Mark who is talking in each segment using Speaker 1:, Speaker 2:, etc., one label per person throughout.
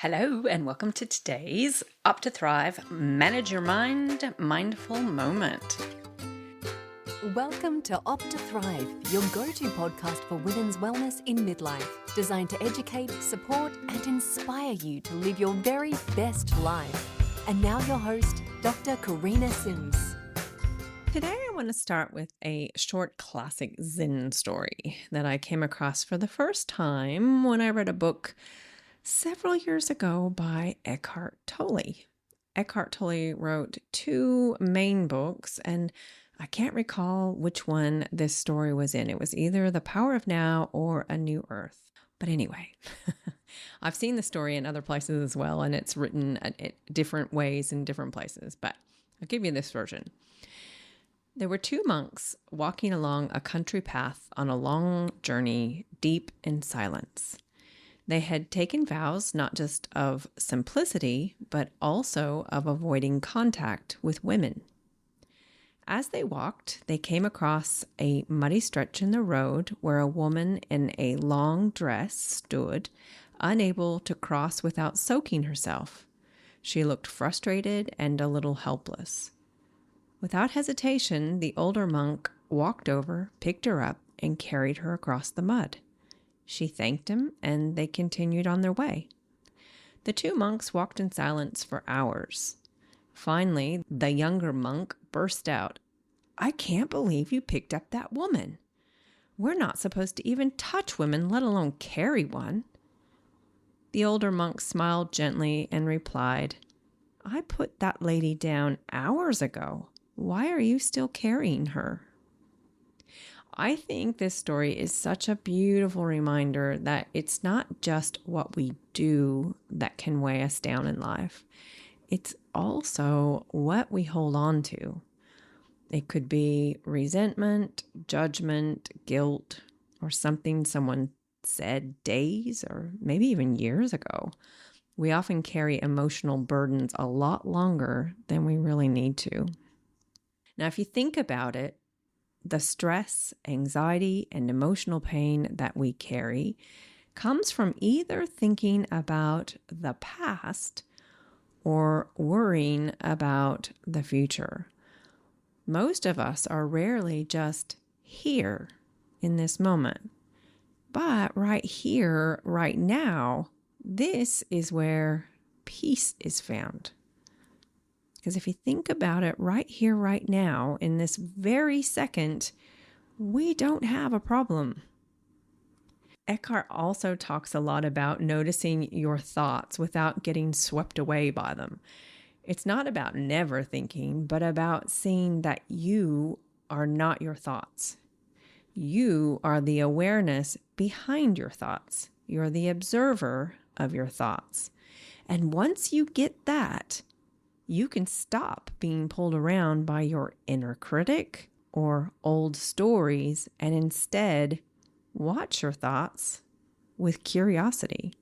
Speaker 1: Hello and welcome to today's Up to Thrive Manage Your Mind Mindful Moment.
Speaker 2: Welcome to Up to Thrive, your go-to podcast for women's wellness in midlife, designed to educate, support, and inspire you to live your very best life. And now your host, Dr. Karina Sims.
Speaker 1: Today I want to start with a short classic Zen story that I came across for the first time when I read a book several years ago by Eckhart Tolle. Eckhart Tolle wrote two main books, and I can't recall which one this story was in. It was either The Power of Now or A New Earth. But anyway, I've seen the story in other places as well, and it's written different ways in different places, but I'll give you this version. There were two monks walking along a country path on a long journey deep in silence. They had taken vows not just of simplicity, but also of avoiding contact with women. As they walked, they came across a muddy stretch in the road where a woman in a long dress stood, unable to cross without soaking herself. She looked frustrated and a little helpless. Without hesitation, the older monk walked over, picked her up, and carried her across the mud. She thanked him, and they continued on their way. The two monks walked in silence for hours. Finally, the younger monk burst out, "I can't believe you picked up that woman. We're not supposed to even touch women, let alone carry one." The older monk smiled gently and replied, "I put that lady down hours ago. Why are you still carrying her?" I think this story is such a beautiful reminder that it's not just what we do that can weigh us down in life. It's also what we hold on to. It could be resentment, judgment, guilt, or something someone said days or maybe even years ago. We often carry emotional burdens a lot longer than we really need to. Now, if you think about it, the stress, anxiety, and emotional pain that we carry comes from either thinking about the past or worrying about the future. Most of us are rarely just here in this moment. But right here, right now, this is where peace is found. Because if you think about it right here, right now, in this very second, we don't have a problem. Eckhart also talks a lot about noticing your thoughts without getting swept away by them. It's not about never thinking, but about seeing that you are not your thoughts. You are the awareness behind your thoughts. You're the observer of your thoughts. And once you get that, you can stop being pulled around by your inner critic or old stories and instead watch your thoughts with curiosity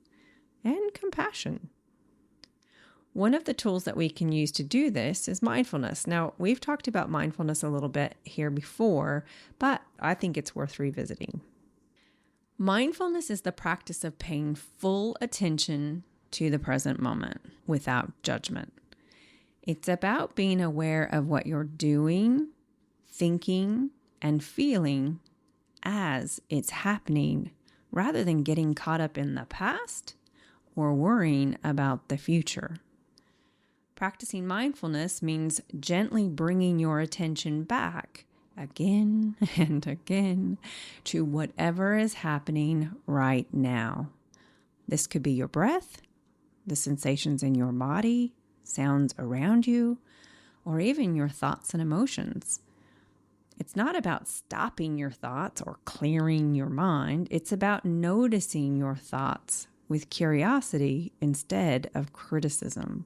Speaker 1: and compassion. One of the tools that we can use to do this is mindfulness. Now, we've talked about mindfulness a little bit here before, but I think it's worth revisiting. Mindfulness is the practice of paying full attention to the present moment without judgment. It's about being aware of what you're doing, thinking, and feeling as it's happening, rather than getting caught up in the past or worrying about the future. Practicing mindfulness means gently bringing your attention back again and again to whatever is happening right now. This could be your breath, the sensations in your body, sounds around you, or even your thoughts and emotions. It's not about stopping your thoughts or clearing your mind. It's about noticing your thoughts with curiosity instead of criticism.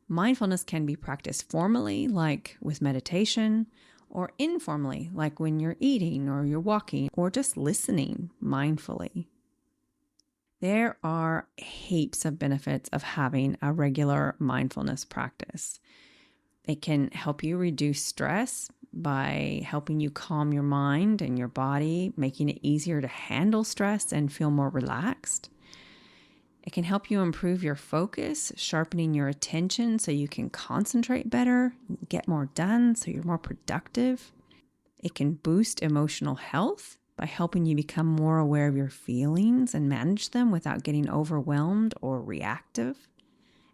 Speaker 1: Mindfulness can be practiced formally, like with meditation, or informally, like when you're eating or you're walking or just listening mindfully. There are heaps of benefits of having a regular mindfulness practice. It can help you reduce stress by helping you calm your mind and your body, making it easier to handle stress and feel more relaxed. It can help you improve your focus, sharpening your attention so you can concentrate better, get more done so you're more productive. It can boost emotional health by helping you become more aware of your feelings and manage them without getting overwhelmed or reactive.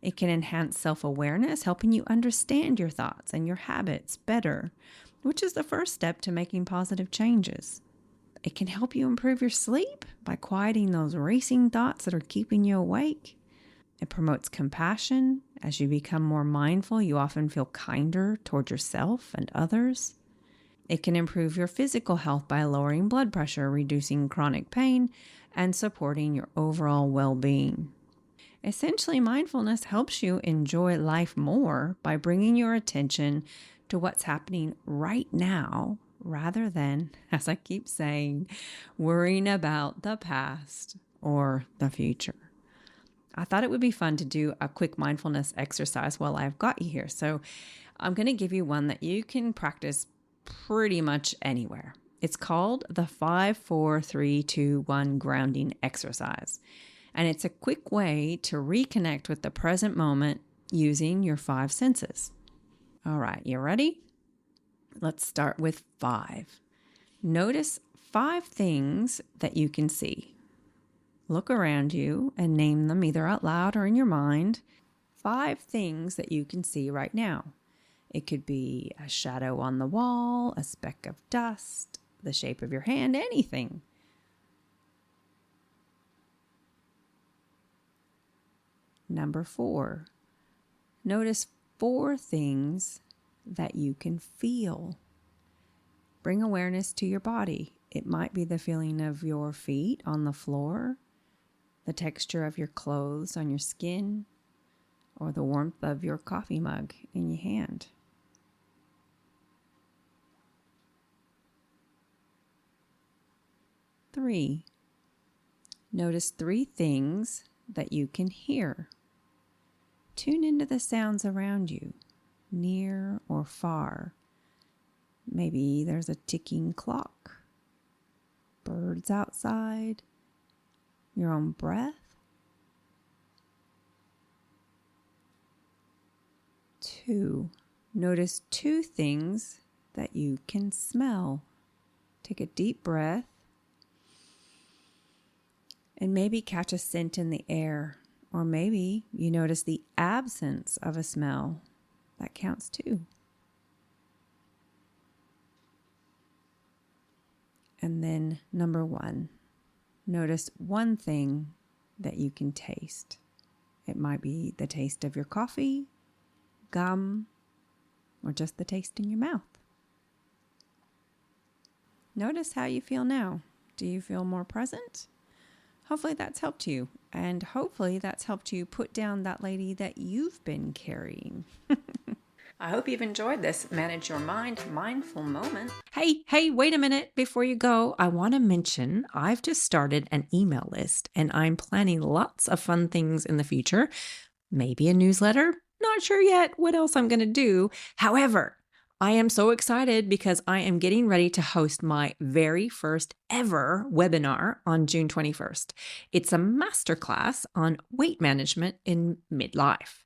Speaker 1: It can enhance self-awareness, helping you understand your thoughts and your habits better, which is the first step to making positive changes. It can help you improve your sleep by quieting those racing thoughts that are keeping you awake. It promotes compassion. As you become more mindful, you often feel kinder toward yourself and others. It can improve your physical health by lowering blood pressure, reducing chronic pain, and supporting your overall well-being. Essentially, mindfulness helps you enjoy life more by bringing your attention to what's happening right now rather than, as I keep saying, worrying about the past or the future. I thought it would be fun to do a quick mindfulness exercise while I've got you here. So I'm going to give you one that you can practice pretty much anywhere. It's called the 5-4-3-2-1 grounding exercise. And it's a quick way to reconnect with the present moment using your 5 senses. All right, you ready? Let's start with 5. Notice 5 things that you can see. Look around you and name them either out loud or in your mind. 5 things that you can see right now. It could be a shadow on the wall, a speck of dust, the shape of your hand, anything. Number 4, notice 4 things that you can feel. Bring awareness to your body. It might be the feeling of your feet on the floor, the texture of your clothes on your skin, or the warmth of your coffee mug in your hand. Three, notice 3 things that you can hear. Tune into the sounds around you, near or far. Maybe there's a ticking clock, birds outside, your own breath. 2, notice 2 things that you can smell. Take a deep breath and maybe catch a scent in the air, or maybe you notice the absence of a smell. That counts too. And then number 1, notice 1 thing that you can taste. It might be the taste of your coffee, gum, or just the taste in your mouth. Notice how you feel now. Do you feel more present? Hopefully that's helped you, and hopefully that's helped you put down that lady that you've been carrying. I hope you've enjoyed this Manage Your Mind mindful moment. Hey, wait a minute before you go. I want to mention I've just started an email list, and I'm planning lots of fun things in the future. Maybe a newsletter. Not sure yet what else I'm going to do. However, I am so excited because I am getting ready to host my very first ever webinar on June 21st. It's a masterclass on weight management in midlife.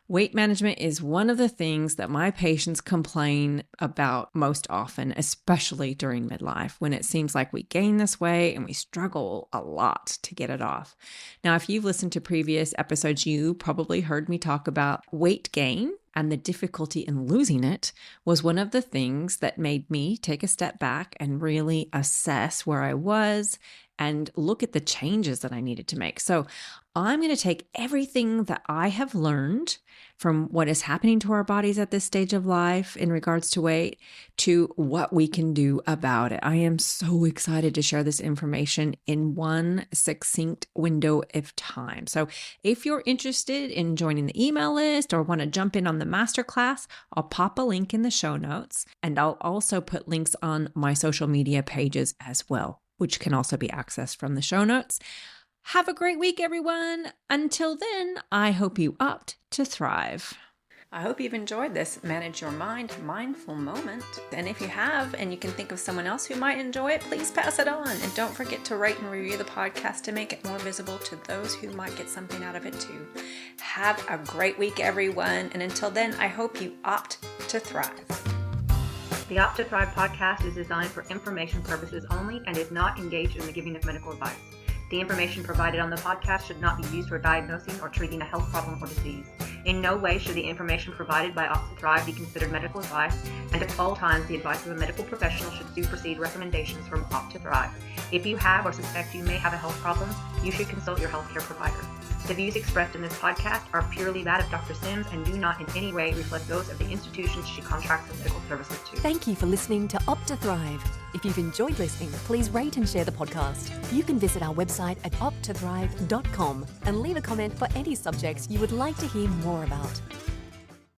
Speaker 1: Weight management is one of the things that my patients complain about most often, especially during midlife, when it seems like we gain this weight and we struggle a lot to get it off. Now, if you've listened to previous episodes, you probably heard me talk about weight gain, and the difficulty in losing it was one of the things that made me take a step back and really assess where I was and look at the changes that I needed to make. So I'm going to take everything that I have learned from what is happening to our bodies at this stage of life in regards to weight to what we can do about it. I am so excited to share this information in one succinct window of time. So if you're interested in joining the email list or want to jump in on the masterclass, I'll pop a link in the show notes, and I'll also put links on my social media pages as well, which can also be accessed from the show notes. Have a great week, everyone. Until then, I hope you opt to thrive. I hope you've enjoyed this Manage Your Mind mindful moment. And if you have, and you can think of someone else who might enjoy it, please pass it on. And don't forget to rate and review the podcast to make it more visible to those who might get something out of it too. Have a great week, everyone. And until then, I hope you opt to thrive.
Speaker 3: The Opt to Thrive podcast is designed for information purposes only and is not engaged in the giving of medical advice. The information provided on the podcast should not be used for diagnosing or treating a health problem or disease. In no way should the information provided by Opt to Thrive be considered medical advice, and at all times the advice of a medical professional should supersede recommendations from Opt to Thrive. If you have or suspect you may have a health problem, you should consult your healthcare provider. The views expressed in this podcast are purely that of Dr. Sims and do not in any way reflect those of the institutions she contracts her medical services to.
Speaker 2: Thank you for listening to Opt to Thrive. If you've enjoyed listening, please rate and share the podcast. You can visit our website at opttothrive.com and leave a comment for any subjects you would like to hear more about.